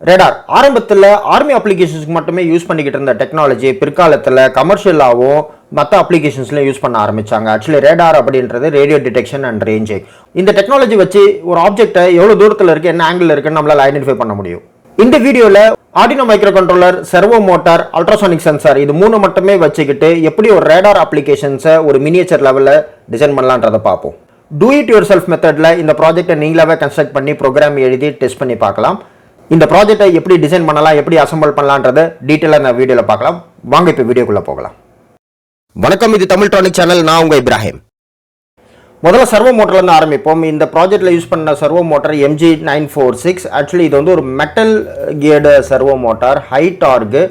Radar ஆரம்பத்தில் army அப்ளிகேஷன்ஸ்க்கு மட்டுமே use பண்ணிக்கிட்டு இருந்த டெக்னாலஜி பிற்காலத்தில் கமர்ஷியலாகவும் மற்ற அப்ளிகேஷன்ஸ்லையும் யூஸ் பண்ண ஆரம்பித்தாங்க. ஆக்சுவலி ரேடார் அப்படின்றது ரேடியோ டிடெக்ஷன் அண்ட் ரேஞ்சிங். இந்த டெக்னாலஜி வச்சு ஒரு ஆப்ஜெக்டை எவ்வளோ தூரத்தில் இருக்குது, என்ன ஆங்கிள் இருக்குன்னு நம்மளால் ஐடென்டிஃபை பண்ண முடியும். இந்த வீடியோவில் Arduino micro controller, servo motor, ultrasonic sensor இது மூணு மட்டுமே வச்சுக்கிட்டு எப்படி ஒரு ரேடார் அப்ளிகேஷன்ஸை ஒரு மினியேச்சர் லெவலில் டிசைன் பண்ணலான்றதை பார்ப்போம். டூ இட் யுவர் செல்ஃப் மெத்தடில் இந்த ப்ராஜெக்டை நீங்களாவே கன்ஸ்ட்ரக்ட் பண்ணி ப்ரோக்ராம் எழுதி டெஸ்ட் பண்ணி பார்க்கலாம். இந்த ப்ராஜெக்டை எப்படி டிசைன் பண்ணலாம், எப்படி அசம்பிள் பண்ணலான்றதை டீட்டெயிலாக இந்த வீடியோவில் பார்க்கலாம். வாங்க இப்போ வீடியோக்குள்ளே போகலாம். வணக்கம், இது தமிழ்ட்ரானிக் சேனல். நான் உங்கள் இப்ராஹிம். முதல்ல சர்வோ மோட்டர்லேருந்து ஆரம்பிப்போம். இந்த ப்ராஜெக்டில் யூஸ் பண்ண சர்வோ மோட்டர் MG946. ஆக்சுவலி இது வந்து ஒரு metal geared servo motor, high dark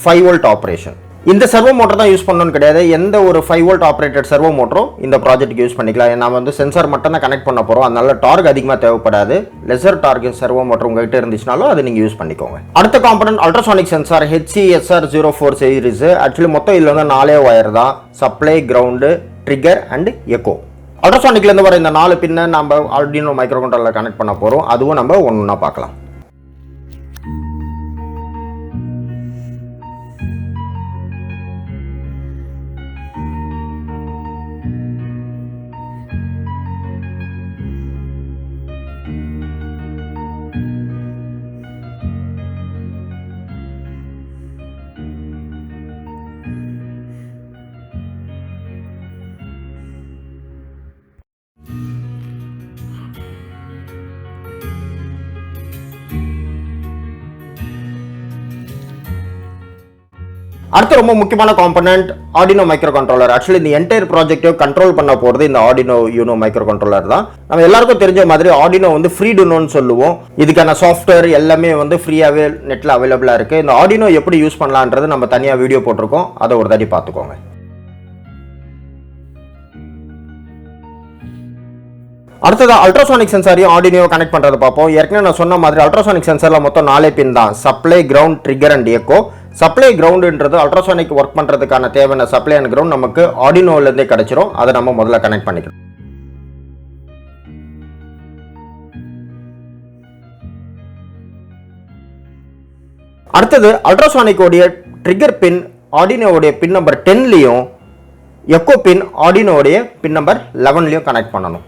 5 volt operation. இந்த சர்வோ மோட்டர் தான் யூஸ் பண்ணணும்னு கிடையாது. எந்த ஒரு 5 வோல்ட் ஆப்ரேட்டட் சர்வோ மோட்டரும் இந்த ப்ராஜெக்ட்டுக்கு யூஸ் பண்ணிக்கலாம். நம்ம வந்து சென்சார் மட்டும் தான் கனெக்ட் பண்ண போகிறோம், அதனால டார்க் அதிகமாக தேவைப்படாது. லெசர் டார்க் சர்வோ மோட்டர் உங்ககிட்ட இருந்துச்சுனாலும் அதை நீங்கள் யூஸ் பண்ணிக்கோங்க. அடுத்த component ultrasonic sensor HCSR04 series. Actually மொத்தம் இதில் வந்து 4 வயர் தான், supply, ground, trigger and echo. அல்ட்ராசானிக்லேருந்து வர இந்த 4 பின்னை நம்ம ஆர்டினோ மைக்ரோ கண்ட்ரோலர் கனெக்ட் பண்ண போகிறோம். அதுவும் நம்ம ஒன்றா பார்க்கலாம். அடுத்து ரொம்ப முக்கியமான component Arduino micro controller. Actually இந்த என்டையர் ப்ராஜெக்டையும் கண்ட்ரோல் பண்ண போகிறது இந்த ஆர்டினோ யூனோ மைக்ரோ கண்ட்ரோலர் தான். நம்ம எல்லாருக்கும் தெரிஞ்ச மாதிரி ஆர்டினோ வந்து ஃப்ரீடுனோன்னு சொல்லுவோம். இதுக்கான சாஃப்ட்வேர் எல்லாமே வந்து ஃப்ரீயாகவே நெட்டில் அவைலபிளாக இருக்குது. இந்த ஆர்டினோ எப்படி யூஸ் பண்ணலான்றது நம்ம தனியாக வீடியோ போட்டிருக்கோம், அதை ஒரு தடி பார்த்துக்கோங்க. அடுத்தது அல்ட்ராசானிக் சென்சாரையும் ஆர்டினோ கனெக்ட் பண்ணுறதை பார்ப்போம். ஏற்கனவே நான் சொன்ன மாதிரி அல்ட்ராசானிக் சென்சாரில் மொத்தம் 4 பின் தான், supply, ground, trigger and echo. Supply கிரவுண்டுன்றது அல்ட்ராசானிக் ஒர்க் பண்ணுறதுக்கான தேவையான சப்ளை அண்ட் கிரவுண்ட் நமக்கு ஆர்டினோலேருந்தே கிடைச்சிரும். அதை நம்ம முதல்ல கனெக்ட் பண்ணிக்கிறோம். அடுத்தது அல்ட்ராசானிக்கோடைய ட்ரிகர் பின் ஆர்டினோவுடைய பின் நம்பர் 10லையும் எக்கோ பின் ஆர்டினோவுடைய பின் நம்பர் 11லையும் கனெக்ட் பண்ணணும்.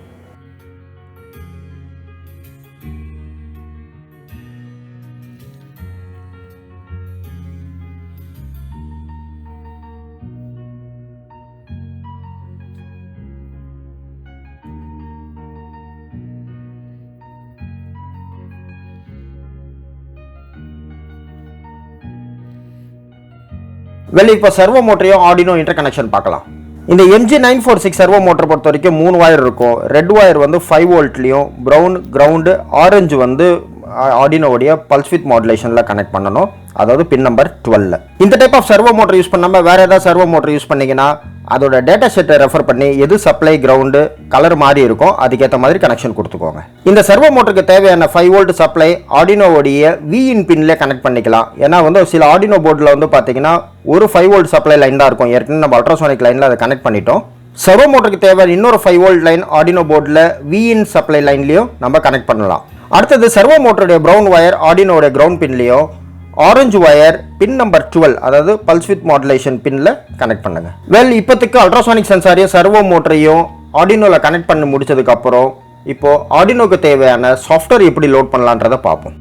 இப்போ சர்வோ மோட்டரையும் ஆர்டினோ இன்டர் கனெக்ஷன் பார்க்கலாம். இந்த MG946 சர்வோ மோட்டர் பொறுத்த வரைக்கும் 3 வயர் இருக்கும். ரெட் வயர் வந்து 5 வோல்ட்லையும், ப்ரௌன், கிரவுண்டு, ஆரஞ்சு வந்து ஆர்டினோவுடைய பல்ஸ் வித் மாடுலேஷனில் கனெக்ட் பண்ணணும், அதாவது பின் நம்பர் 12. இந்த type of servo motor use பண்ணாமல் வேறு ஏதாவது சர்வோ மோட்டர் யூஸ் பண்ணிங்கன்னா அதோட டேட்டா ஷீட்டை ரெஃபர் பண்ணி எது சப்ளை, கிரவுண்டு, கலர் மாதிரி இருக்கும் அதுக்கேற்ற மாதிரி கனெக்ஷன் கொடுத்துக்கோங்க. இந்த சர்வோ மோட்டருக்கு தேவையான 5 வோல்ட் சப்ளை ஆர்டினோவுடைய Vin பின்ல கனெக்ட் பண்ணிக்கலாம். ஏன்னா வந்து சில ஆர்டினோ போர்டில் வந்து பார்த்தீங்கன்னா ஒரு 5 வோல்ட் சப்ளை லைன் தான் இருக்கும். ஏற்கனவே நம்ம அல்ட்ராசானிக் லைனில் அதை கனெக்ட் பண்ணிட்டோம். சர்வோ மோட்டருக்கு தேவையான இன்னொரு 5 வோல்ட் லைன் ஆர்டினோ போர்டில் Vin சப்ளை லைன்லையும் நம்ம கனெக்ட் பண்ணலாம். அடுத்தது சர்வோ மோட்டருடைய ப்ரௌன் வயர் ஆர்டினோடைய கிரவுண்ட் பின்லையும், ஆரஞ்சு வயர் பின் நம்பர் 12 அதாவது பல்ஸ் வித் மாடுலேஷன் பின்ல கனெக்ட் பண்ணுங்க. இப்போதைக்கு அல்ட்ராசானிக் சென்சாரையும் சர்வோ மோட்டரையும் ஆர்டினோவில் கனெக்ட் பண்ணி முடிச்சதுக்கு அப்புறம் இப்போ ஆர்டினோக்கு தேவையான சாஃப்ட்வேர் எப்படி லோட் பண்ணலான்றதை பார்ப்போம்.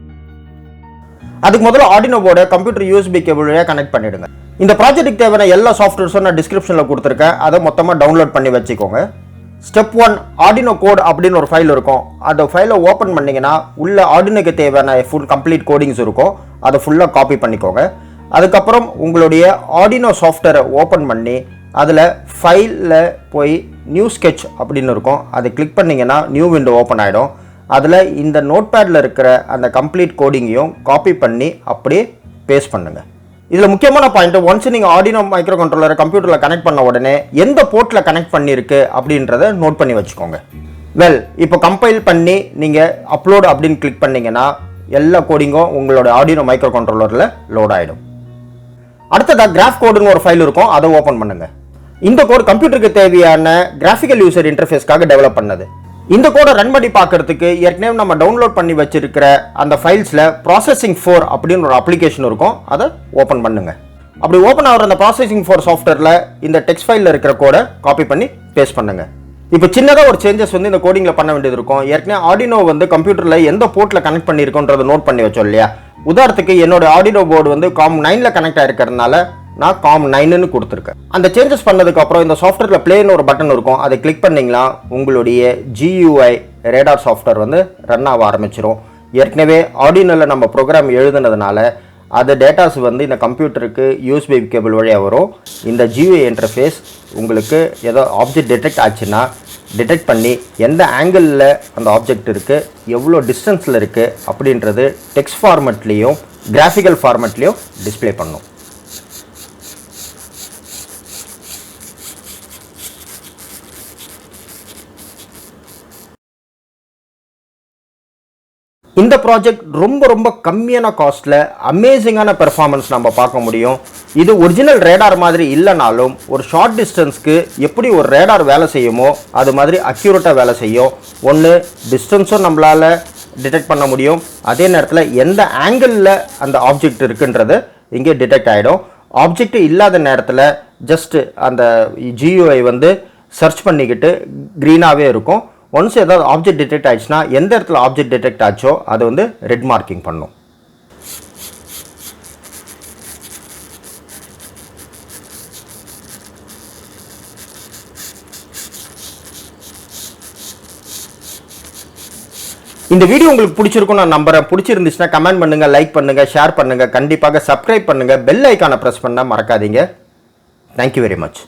அதுக்கு முதல்ல ஆர்டினோ போர்டை கம்ப்யூட்டர் USB கேபிள் வழியாக கனெக்ட் பண்ணிடுங்க. இந்த ப்ராஜெக்ட்டுக்கு தேவையான எல்லா சாஃப்ட்வேர்ஸும் நான் டிஸ்கிரிப்ஷனில் கொடுத்துருக்கேன், அதை மொத்தமாக டவுன்லோட் பண்ணி வச்சுக்கோங்க. ஸ்டெப் 1 ஆர்டினோ கோட் அப்படின்னு ஒரு ஃபைல் இருக்கும். அந்த ஃபைலை ஓப்பன் பண்ணிங்கன்னா உள்ள ஆர்டினோக்கு தேவையான ஃபுல் கம்ப்ளீட் கோடிங்ஸ் இருக்கும், அதை ஃபுல்லாக காப்பி பண்ணிக்கோங்க. அதுக்கப்புறம் உங்களுடைய ஆர்டினோ சாஃப்ட்வேரை ஓப்பன் பண்ணி அதில் ஃபைலில் போய் நியூ ஸ்கெட்ச் அப்படின்னு இருக்கும், அதை கிளிக் பண்ணிங்கன்னா நியூ விண்டோ ஓப்பன் ஆகிடும். அதில் இந்த நோட் பேடில் இருக்கிற அந்த கம்ப்ளீட் கோடிங்கையும் காப்பி பண்ணி அப்படியே பேஸ்ட் பண்ணுங்கள். இதில் முக்கியமான பாயிண்ட், ஒன்ஸ் நீங்கள் ஆர்டினோ மைக்ரோ கண்ட்ரோலரை கம்ப்யூட்டரில் கனெக்ட் பண்ண உடனே எந்த போர்ட்டில் கனெக்ட் பண்ணியிருக்கு அப்படின்றத நோட் பண்ணி வச்சுக்கோங்க. இப்போ கம்பைல் பண்ணி நீங்கள் அப்லோட் அப்படின்னு கிளிக் பண்ணிங்கன்னா எல்லா கோடிங்கும் உங்களோட ஆர்டினோ மைக்ரோ கண்ட்ரோலரில் லோட் ஆகிடும். அடுத்ததாக கிராஃப் கோடுன்னு ஒரு ஃபைல் இருக்கும், அதை ஓப்பன் பண்ணுங்கள். இந்த கோட் கம்ப்யூட்டருக்கு தேவையான கிராஃபிக்கல் யூசர் இன்டர்ஃபேஸ்க்காக டெவலப் பண்ணது. இந்த கோடை ரன் பண்ணி பார்க்கறதுக்கு ஏற்கனவே நம்ம டவுன்லோட் பண்ணி வச்சிருக்கிற அந்த ஃபைல்ஸில் ப்ராசஸிங் 4 அப்படின்னு ஒரு அப்ளிகேஷன் இருக்கும். அதை ஓப்பன் பண்ணுங்க. அப்படி ஓப்பன் ஆகிற அந்த ப்ராசஸிங் 4 சாஃப்ட்வேரில் இந்த டெக்ஸ்ட் ஃபைலில் இருக்கிற கோடை காப்பி பண்ணி பேஸ்ட் பண்ணுங்க. இப்போ சின்னதாக ஒரு சேஞ்சஸ் வந்து இந்த கோடிங்கில் பண்ண வேண்டியது இருக்கும். ஏற்கனவே ஆர்டினோ வந்து கம்ப்யூட்டரில் எந்த போர்ட்டில் கனெக்ட் பண்ணியிருக்கோன்றதை நோட் பண்ணி வச்சோம் இல்லையா. உதாரணத்துக்கு என்னோட ஆர்டினோ போர்டு வந்து COM9ல கனெக்ட் ஆகிருக்கிறதுனால நான் COM9ன்னு கொடுத்துருக்கேன். அந்த சேஞ்சஸ் பண்ணதுக்கு அப்புறம் இந்த சாஃப்ட்வேரில் ப்ளேன்னு ஒரு பட்டன் இருக்கும். அதை கிளிக் பண்ணிங்கன்னா உங்களுடைய GUI ரேடார் சாஃப்ட்வேர் வந்து ரன் ஆக ஆரம்பிச்சிடும். ஏற்கனவே ஆர்டினோவில் நம்ம ப்ரோக்ராம் எழுதுனதுனால அது டேட்டாஸ் வந்து இந்த கம்ப்யூட்டருக்கு USB கேபிள் வழியாக வரும். இந்த GUI இன்டர்ஃபேஸ் உங்களுக்கு ஏதோ ஆப்ஜெக்ட் டிடெக்ட் ஆச்சுன்னா டிடெக்ட் பண்ணி எந்த ஆங்கிளில் அந்த ஆப்ஜெக்ட் இருக்குது, எவ்வளோ டிஸ்டன்ஸில் இருக்குது அப்படின்றது டெக்ஸ்ட் ஃபார்மெட்லேயும் கிராஃபிக்கல் ஃபார்மெட்லேயும் டிஸ்பிளே பண்ணும். இந்த ப்ராஜெக்ட் ரொம்ப கம்மியான காஸ்ட்டில் அமேசிங்கான பெர்ஃபார்மன்ஸ் நம்ம பார்க்க முடியும். இது ஒரிஜினல் ரேடார் மாதிரி இல்லைனாலும் ஒரு ஷார்ட் டிஸ்டன்ஸ்க்கு எப்படி ஒரு ரேடார் வேலை செய்யுமோ அது மாதிரி அக்யூரேட்டாக வேலை செய்யும். ஒன்று டிஸ்டன்ஸும் நம்மளால் டிடெக்ட் பண்ண முடியும், அதே நேரத்தில் எந்த ஆங்கிளில் அந்த ஆப்ஜெக்ட் இருக்குன்றது இங்கே டிடெக்ட் ஆகிடும். ஆப்ஜெக்ட் இல்லாத நேரத்தில் ஜஸ்ட் அந்த GUI வந்து சர்ச் பண்ணிக்கிட்டு க்ரீனாகவே இருக்கும். ஒன்ஸ் ஏதாவது ஆப்ஜெக்ட் டிடெக்ட் ஆயிடுச்சுன்னா எந்த இடத்துல ஆப்ஜெக்ட் டிடெக்ட் ஆச்சோ அது வந்து ரெட் மார்க்கிங் பண்ணும். இந்த வீடியோ உங்களுக்கு பிடிச்சிருக்கும் நான் நம்புறேன். பிடிச்சிருந்துச்சுன்னா கமெண்ட் பண்ணுங்க, லைக் பண்ணுங்க, ஷேர் பண்ணுங்க, கண்டிப்பாக சப்ஸ்கிரைப் பண்ணுங்க, பெல் ஐக்கானை பிரஸ் பண்ண மறக்காதீங்க. Thank you very much.